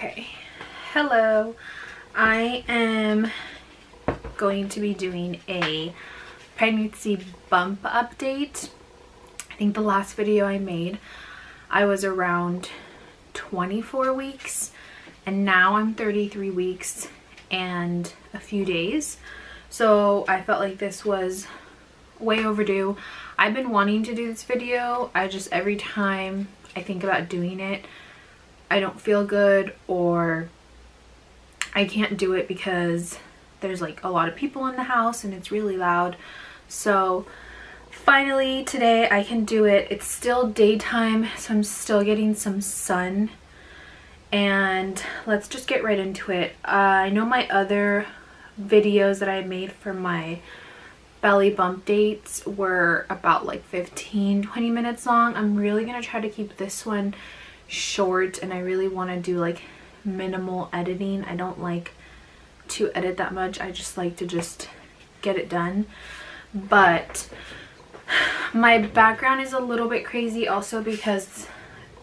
Okay, hello. I am going to be doing a pregnancy bump update. I think the last video I made, I was around 24 weeks, and now I'm 33 weeks and a few days. So I felt like this was way overdue. I've been wanting to do this video. Every time I think about doing it, I don't feel good, or I can't do it because there's like a lot of people in the house and it's really loud. So finally today I can do it. It's still daytime, so I'm still getting some sun, and let's just get right into it. I know my other videos that I made for my belly bump dates were about like 15-20 minutes long. I'm really gonna try to keep this one short, and I really want to do like minimal editing. I don't like to edit that much. I just like to just get it done. But my background is a little bit crazy also because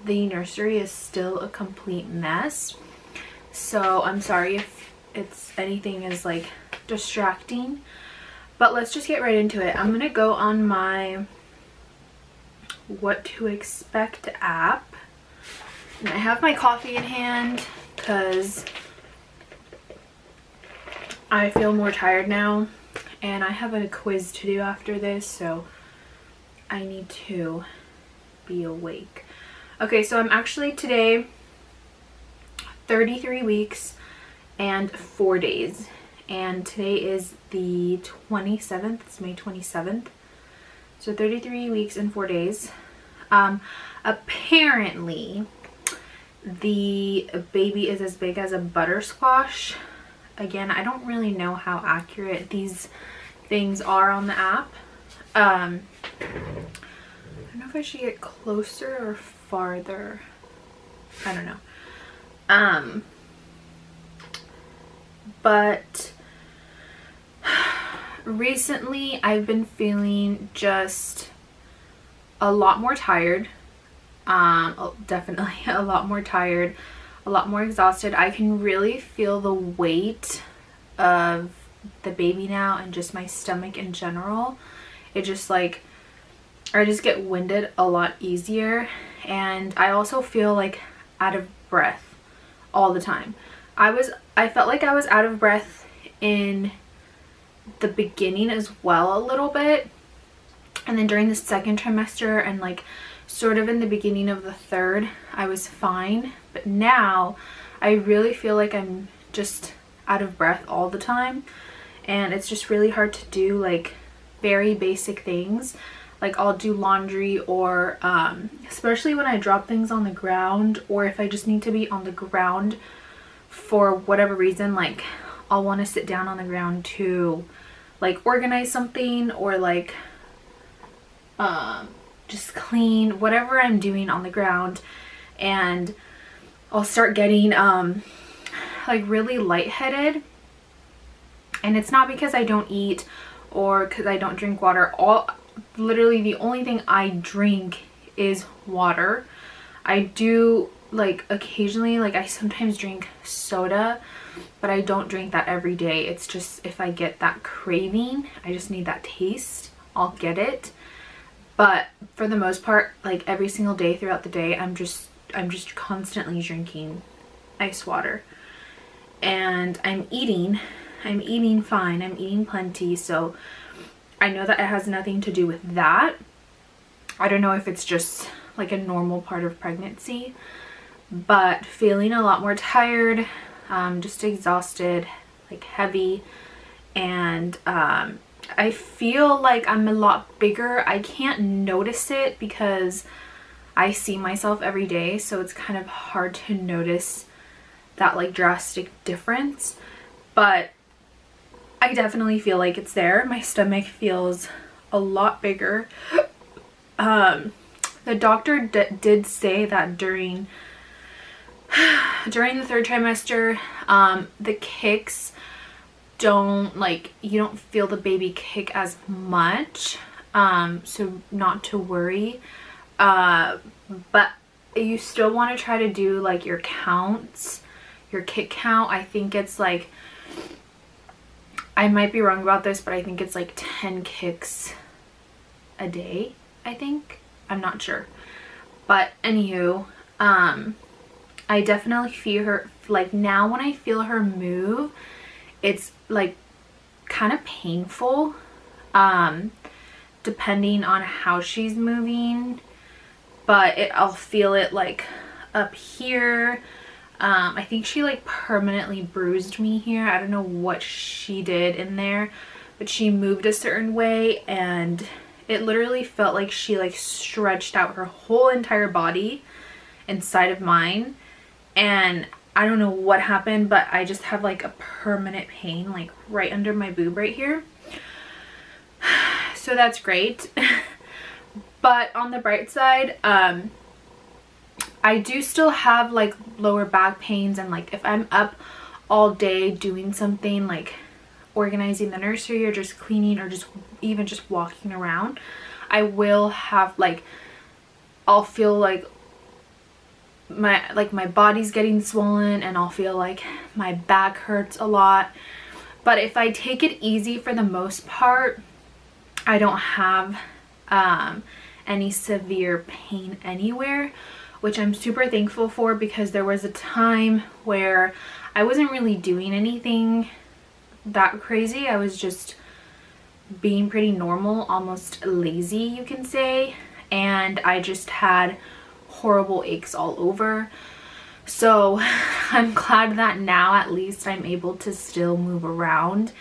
the nursery is still a complete mess. So I'm sorry if anything is like distracting, but let's just get right into it. I'm gonna go on my what to expect app. And I have my coffee in hand because I feel more tired now, and I have a quiz to do after this, so I need to be awake. Okay, so I'm actually today 33 weeks and 4 days, and today is the 27th. It's May 27th. So 33 weeks and 4 days. Apparently the baby is as big as a buttersquash. Again, I don't really know how accurate these things are on the app. I don't know if I should get closer or farther. I don't know. But recently I've been feeling just a lot more tired. Definitely a lot more tired, a lot more exhausted. I can really feel the weight of the baby now and just my stomach in general. It just like, I just get winded a lot easier, and I also feel like out of breath all the time. I felt like I was out of breath in the beginning as well a little bit, and then during the second trimester and like sort of in the beginning of the third, I was fine. But now I really feel like I'm just out of breath all the time, and it's just really hard to do like very basic things. Like I'll do laundry, or especially when I drop things on the ground, or if I just need to be on the ground for whatever reason, like I'll want to sit down on the ground to like organize something, or like just clean whatever I'm doing on the ground, and I'll start getting like really lightheaded. And it's not because I don't eat or because I don't drink water. Literally the only thing I drink is water. I do like occasionally, like I sometimes drink soda, but I don't drink that every day. It's just if I get that craving, I just need that taste, I'll get it. But for the most part, like every single day throughout the day, I'm just constantly drinking ice water. And I'm eating fine, I'm eating plenty, so I know that it has nothing to do with that. I don't know if it's just like a normal part of pregnancy, but feeling a lot more tired, just exhausted, like heavy, and I feel like I'm a lot bigger. I can't notice it because I see myself every day, so it's kind of hard to notice that like drastic difference, but I definitely feel like it's there. My stomach feels a lot bigger. The doctor did say that during the third trimester, the kicks don't like, you don't feel the baby kick as much, so not to worry, but you still want to try to do like your counts your kick count. I think it's like, I might be wrong about this, but I think it's like 10 kicks a day, I think. I'm not sure. But anywho, I definitely feel her, like now when I feel her move, it's like kind of painful, depending on how she's moving, but I'll feel it like up here. I think she like permanently bruised me here. I don't know what she did in there, but she moved a certain way and it literally felt like she like stretched out her whole entire body inside of mine. And I don't know what happened, but I just have like a permanent pain like right under my boob right here. So that's great. But on the bright side, I do still have like lower back pains, and like if I'm up all day doing something like organizing the nursery or just cleaning or just even just walking around, I will have like, I'll feel like my body's getting swollen and I'll feel like my back hurts a lot. But if I take it easy, for the most part, I don't have any severe pain anywhere, which I'm super thankful for, because there was a time where I wasn't really doing anything that crazy. I was just being pretty normal, almost lazy you can say, and I just had horrible aches all over. So I'm glad that now at least I'm able to still move around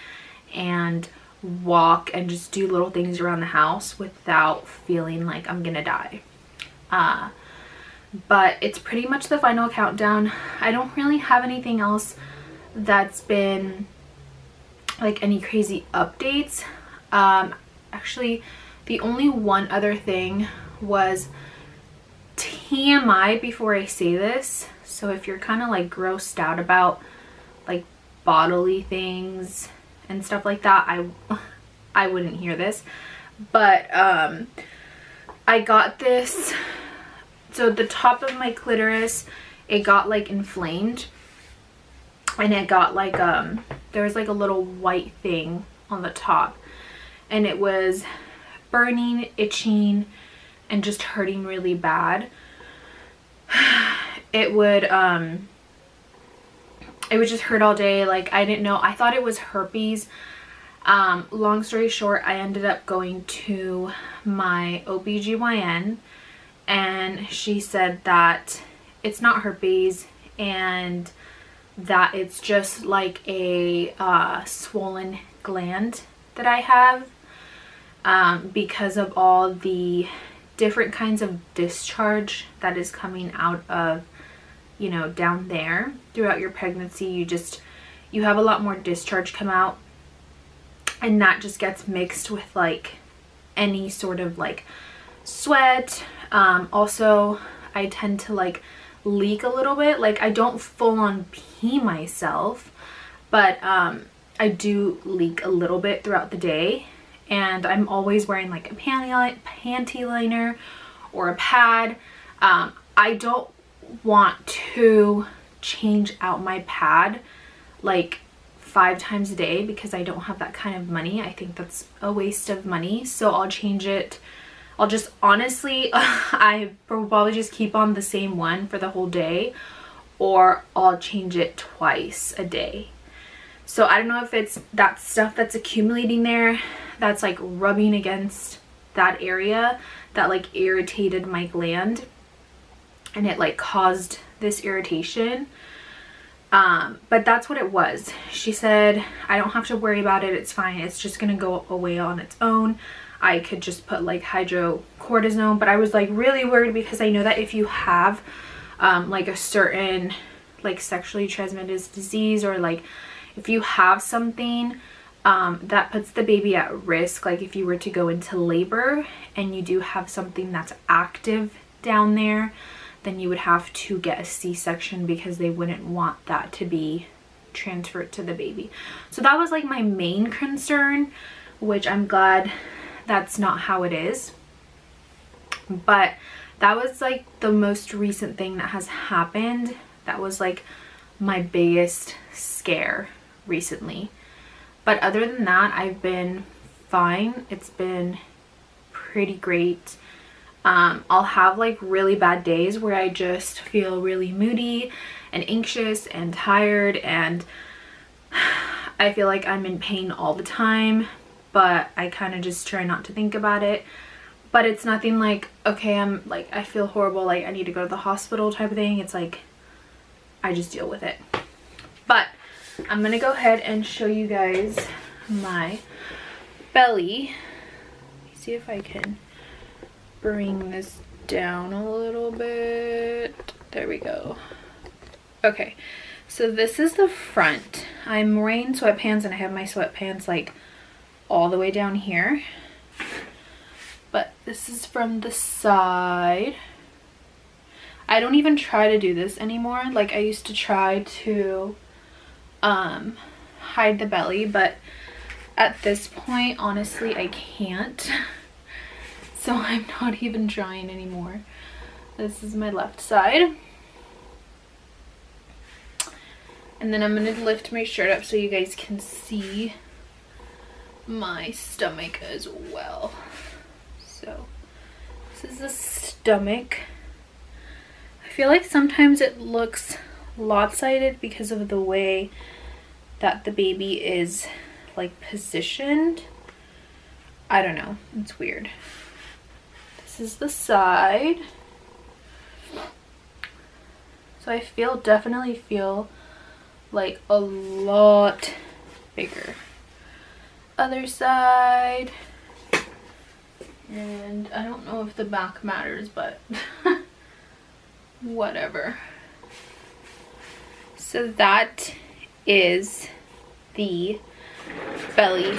and walk and just do little things around the house without feeling like I'm gonna die. But it's pretty much the final countdown. I don't really have anything else that's been like any crazy updates. Actually, the only one other thing was TMI before I say this. So if you're kind of like grossed out about like bodily things and stuff like that, I wouldn't hear this. But I got this. So the top of my clitoris, it got like inflamed, and it got like there was like a little white thing on the top, and it was burning, itching, and just hurting really bad. It would just hurt all day. Like I didn't know, I thought it was herpes. Long story short, I ended up going to my OBGYN, and she said that it's not herpes and that it's just like a swollen gland that I have, because of all the different kinds of discharge that is coming out of, you know, down there throughout your pregnancy. You have a lot more discharge come out, and that just gets mixed with like any sort of like sweat. Also, I tend to like leak a little bit. Like I don't full on pee myself, but I do leak a little bit throughout the day, and I'm always wearing like a panty liner or a pad. I don't want to change out my pad like 5 times a day because I don't have that kind of money. I think that's a waste of money. So I'll change it. I'll just honestly, I probably just keep on the same one for the whole day, or I'll change it twice a day. So I don't know if it's that stuff that's accumulating there that's like rubbing against that area that like irritated my gland, and it like caused this irritation. But that's what it was. She said I don't have to worry about it, it's fine, it's just gonna go away on its own. I could just put like hydrocortisone, but I was like really worried because I know that if you have like a certain like sexually transmitted disease, or like if you have something that puts the baby at risk, like if you were to go into labor and you do have something that's active down there, then you would have to get a C-section because they wouldn't want that to be transferred to the baby. So that was like my main concern, which I'm glad that's not how it is. But that was like the most recent thing that has happened. That was like my biggest scare recently. But other than that, I've been fine. It's been pretty great. I'll have like really bad days where I just feel really moody and anxious and tired, and I feel like I'm in pain all the time, but I kind of just try not to think about it. But it's nothing like, okay, I'm like, I feel horrible, like I need to go to the hospital type of thing. It's like, I just deal with it. But I'm gonna go ahead and show you guys my belly. Let me see if I can bring this down a little bit. There we go. Okay, so this is the front. I'm wearing sweatpants and I have my sweatpants like all the way down here. But this is from the side. I don't even try to do this anymore. Like I used to try to hide the belly, but at this point, honestly, I can't. So I'm not even trying anymore. This is my left side. And then I'm gonna lift my shirt up so you guys can see my stomach as well. So this is the stomach. I feel like sometimes it looks lopsided because of the way that the baby is like positioned. I don't know, it's weird. This is the side. So I definitely feel like a lot bigger. Other side. And I don't know if the back matters, but whatever. So that is the belly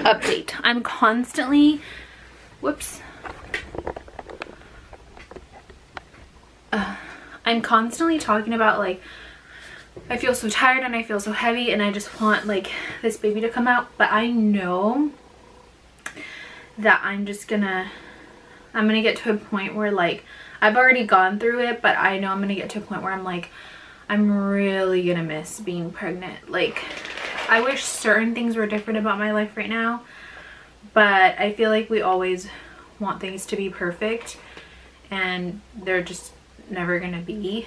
update. I'm constantly, I'm constantly talking about like, I feel so tired and I feel so heavy and I just want like this baby to come out. But I know that I'm gonna get to a point where like, I've already gone through it, but I know I'm gonna get to a point where I'm like, I'm really gonna miss being pregnant. Like, I wish certain things were different about my life right now, but I feel like we always want things to be perfect and they're just never gonna be.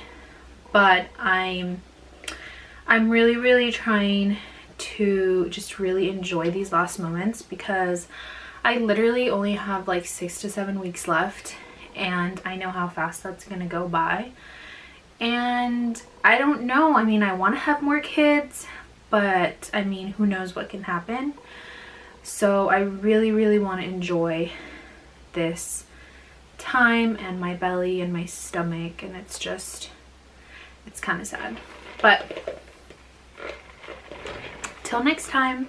But I'm really trying to just really enjoy these last moments, because I literally only have like 6 to 7 weeks left and I know how fast that's gonna go by. And I don't know, I mean, I want to have more kids, but I mean, who knows what can happen. So I really want to enjoy this time and my belly and my stomach, and it's kind of sad. But till next time.